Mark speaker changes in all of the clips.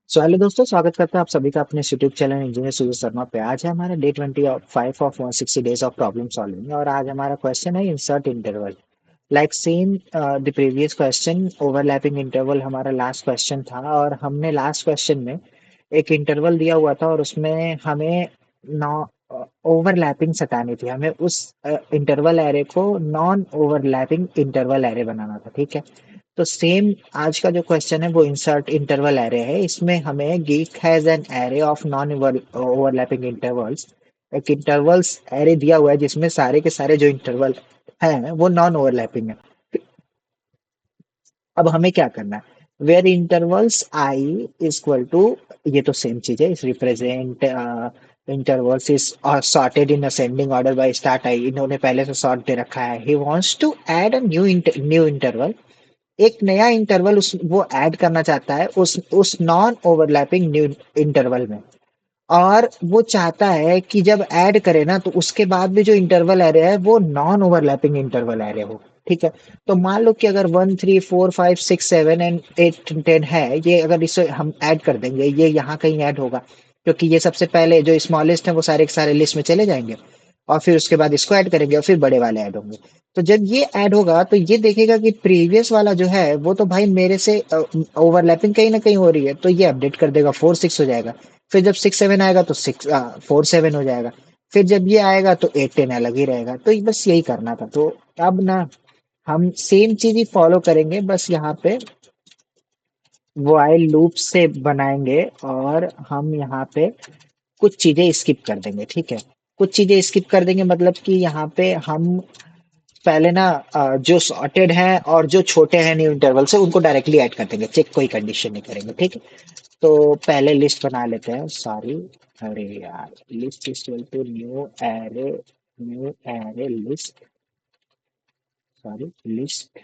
Speaker 1: Hello दोस्तों, स्वागत करते हैं आप सभी का अपने यूट्यूब चैनल इंजीनियर सूर्य शर्मा पे। आज है हमारा day 25 of 160 days of problem solving और आज हमारा क्वेश्चन है insert interval. Like same the previous question, overlapping interval हमारा लास्ट क्वेश्चन था और हमने लास्ट क्वेश्चन में एक इंटरवल दिया हुआ था और उसमें हमें नॉ ओवरलैपिंग सटानी थी। हमें उस इंटरवल एरे को नॉन ओवरलैपिंग इंटरवल एरे बनाना था। ठीक है, तो सेम आज का जो क्वेश्चन है वो इंसर्ट इंटरवल एरे है। इसमें हमें geek has an array of non overlapping intervals. एक इंटरवल्स एरे दिया हुआ है जिसमें सारे के सारे जो इंटरवल हैं वो नॉन ओवरलैपिंग है। अब हमें क्या करना है, where intervals I is equal to, ये तो सेम चीज है, इस represent intervals is sorted in ascending order by start I. इन्होंने पहले से सॉर्ट दे रखा है। He wants to add a new interval, एक नया इंटरवल उस वो ऐड करना चाहता है उस नॉन ओवरलैपिंग न्यू इंटरवल में। और वो चाहता है कि जब ऐड करे ना तो उसके बाद भी जो इंटरवल एरे है वो नॉन ओवरलैपिंग इंटरवल एरे हो। ठीक है, तो मान लो कि अगर 1 3 4 5 6 7 एंड 8 10 है, ये अगर इसे हम ऐड कर देंगे, ये यहाँ कहीं ऐड होगा क्योंकि ये सबसे पहले जो स्मॉलेस्ट है वो सारे के सारे लिस्ट में चले जाएंगे और फिर उसके बाद इसको ऐड करेंगे और फिर बड़े वाले ऐड होंगे। तो जब ये ऐड होगा तो ये देखेगा कि प्रीवियस वाला जो है वो तो भाई मेरे से ओवरलैपिंग कहीं ना कहीं हो रही है, तो ये अपडेट कर देगा, 4 6 हो जाएगा। फिर जब 6 7 आएगा तो 4 7 हो जाएगा। फिर जब ये आएगा तो 8 10 अलग ही रहेगा। तो बस यही करना था। तो अब ना हम सेम चीज ही फॉलो करेंगे, बस यहाँ पे व्हाइल लूप से बनाएंगे और हम यहाँ पे कुछ चीजें स्किप कर देंगे। ठीक है, कुछ चीजें स्किप कर देंगे मतलब कि यहाँ पे हम पहले ना जो सॉर्टेड है और जो छोटे हैं न्यू इंटरवल से उनको डायरेक्टली ऐड कर देंगे, चेक कोई कंडीशन नहीं करेंगे। ठीक है, तो पहले लिस्ट बना लेते हैं। सॉरी, अरे यार, list is equal to new array list, sorry list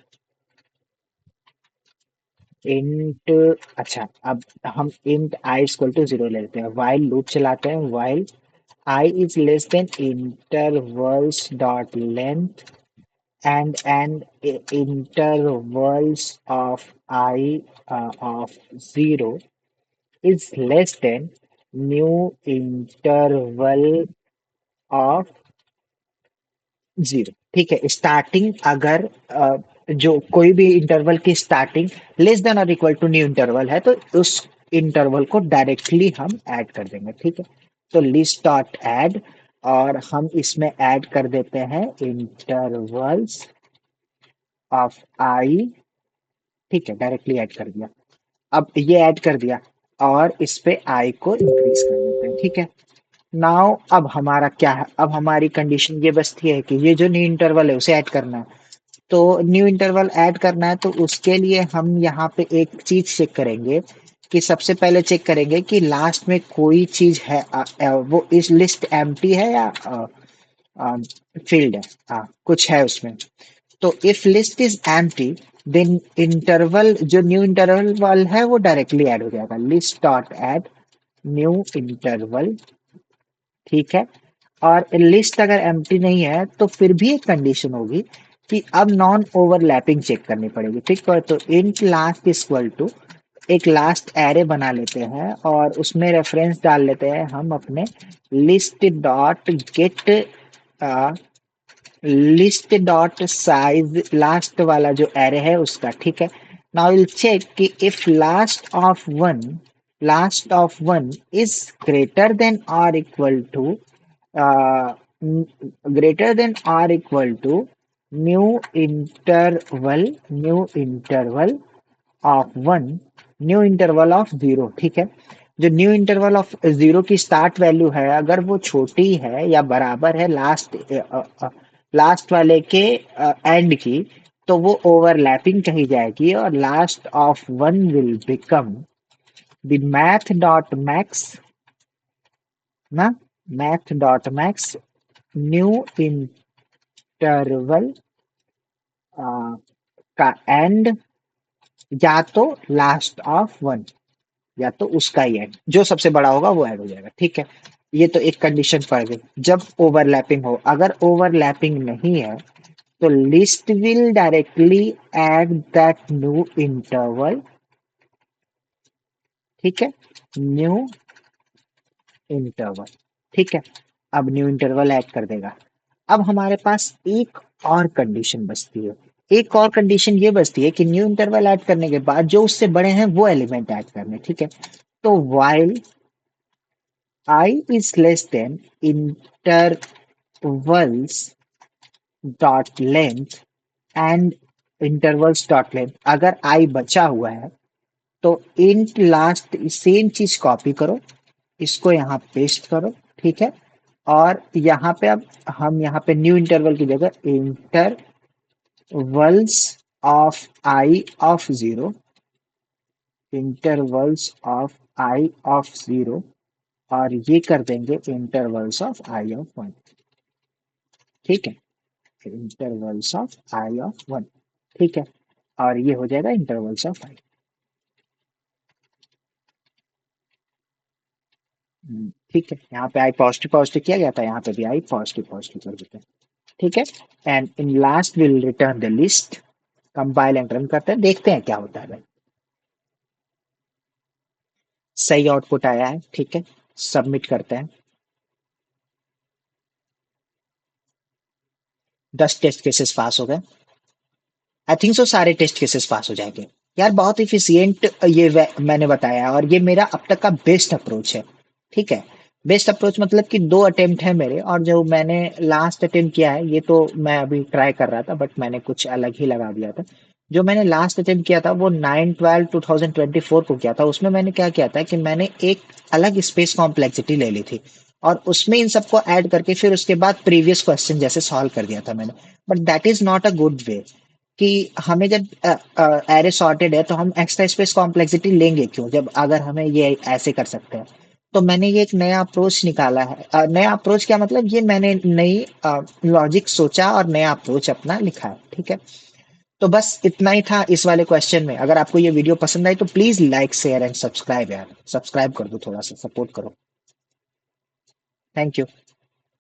Speaker 1: int. अच्छा, अब हम इंट आई इक्वल टू 0 ले लेते हैं, व्हाइल लूप चलाते हैं। While I is less than intervals dot length and intervals of I of 0 is less than new interval of 0। ठीक है, स्टार्टिंग अगर जो कोई भी इंटरवल की स्टार्टिंग लेस देन और इक्वल टू न्यू इंटरवल है तो उस इंटरवल को डायरेक्टली हम ऐड कर देंगे। ठीक है, तो लिस्ट डॉट ऐड और हम इसमें ऐड कर देते हैं इंटरवल्स ऑफ आई। ठीक है, डायरेक्टली ऐड कर दिया। अब ये ऐड कर दिया और इस पे आई को इंक्रीज कर देते हैं। ठीक है, नाउ अब हमारा क्या है, अब हमारी कंडीशन ये बचती है कि ये जो न्यू इंटरवल है उसे ऐड करना है। तो न्यू इंटरवल ऐड करना है तो उसके लिए हम यहाँ पे एक चीज चेक करेंगे कि सबसे पहले चेक करेंगे कि लास्ट में कोई चीज है, वो इस लिस्ट एम्प्टी है या फील्ड है। हाँ, कुछ है उसमें। तो if list is empty then interval, जो न्यू इंटरवल है वो डायरेक्टली ऐड हो जाएगा, list dot add new interval. ठीक है, और लिस्ट अगर एम्प्टी नहीं है तो फिर भी एक कंडीशन होगी कि अब नॉन ओवरलैपिंग चेक करनी पड़ेगी। ठीक है, तो इंट लास्ट इक्वल टू एक लास्ट एरे बना लेते हैं और उसमें रेफरेंस डाल लेते हैं हम अपने list dot get list dot size, last वाला जो एरे है उसका। ठीक है, नाउ विल चेक कि if last of one is greater than और इक्वल टू ग्रेटर देन और equal to new interval of one, new interval of 0। ठीक है, जो न्यू इंटरवल ऑफ 0 की स्टार्ट वैल्यू है अगर वो छोटी है या बराबर है लास्ट वाले के एंड की, तो वो ओवरलैपिंग कही जाएगी और last of one will become the math dot max ना, math dot max new interval का एंड, या तो लास्ट ऑफ वन या तो उसका ही ऐड, जो सबसे बड़ा होगा वो ऐड हो जाएगा। ठीक है, ये तो एक कंडीशन पड़ गई। जब ओवरलैपिंग हो, अगर ओवरलैपिंग नहीं है तो list will directly add that new interval. ठीक है, न्यू इंटरवल। ठीक है, अब न्यू इंटरवल ऐड कर देगा। अब हमारे पास एक और कंडीशन बचती है। एक और कंडीशन ये बचती है कि न्यू इंटरवल ऐड करने के बाद जो उससे बड़े हैं वो एलिमेंट ऐड करने। ठीक है, तो while I is less than intervals dot length and intervals dot length, अगर I बचा हुआ है तो int लास्ट सेम चीज कॉपी करो, इसको यहाँ पेस्ट करो। ठीक है, और यहाँ पे अब हम यहाँ पे न्यू इंटरवल की जगह intervals of I of zero, intervals of I of zero, और ये कर देंगे intervals of I of one. ठीक है, intervals of I of one. ठीक है, और ये हो जाएगा इंटरवल्स ऑफ आई। ठीक है, यहाँ पे आई पॉजिटिव पॉजिटिव किया गया था, यहाँ पे भी आई पॉजिटिव पॉजिटिव कर देते हैं। ठीक है, and in last will return the list. Compile and run करते हैं, देखते हैं क्या होता है भाई। सही आउटपुट आया है। ठीक है, सबमिट करते हैं। 10 टेस्ट केसेस पास हो गए। आई थिंक सो सारे टेस्ट केसेस पास हो जाएंगे। यार बहुत इफिशियंट ये मैंने बताया, और ये मेरा अब तक का बेस्ट अप्रोच है। ठीक है, बेस्ट अप्रोच मतलब कि 2 अटेम्प्ट है मेरे, और जो मैंने लास्ट अटेम्प्ट किया है ये तो मैं अभी ट्राई कर रहा था, बट मैंने कुछ अलग ही लगा दिया था। जो मैंने लास्ट अटेम्प्ट किया था वो 9/12/2024 को किया था। उसमें मैंने क्या किया था कि मैंने एक अलग स्पेस कॉम्प्लेक्सिटी ले ली थी, और उसमें इन सबको ऐड करके फिर उसके बाद प्रीवियस क्वेश्चन जैसे सॉल्व कर दिया था मैंने। But that is not a good way, कि हमें जब एरे सॉर्टेड है तो हम एक्स्ट्रा स्पेस कॉम्प्लेक्सिटी लेंगे क्यों, जब अगर हमें ये ऐसे कर सकते हैं। तो मैंने ये एक नया अप्रोच निकाला है। नया अप्रोच क्या मतलब, ये मैंने नई लॉजिक सोचा और नया अप्रोच अपना लिखा है। ठीक है, तो बस इतना ही था इस वाले क्वेश्चन में। अगर आपको ये वीडियो पसंद आई तो please like share and subscribe, यार सब्सक्राइब कर दो, थोड़ा सा सपोर्ट करो। Thank you.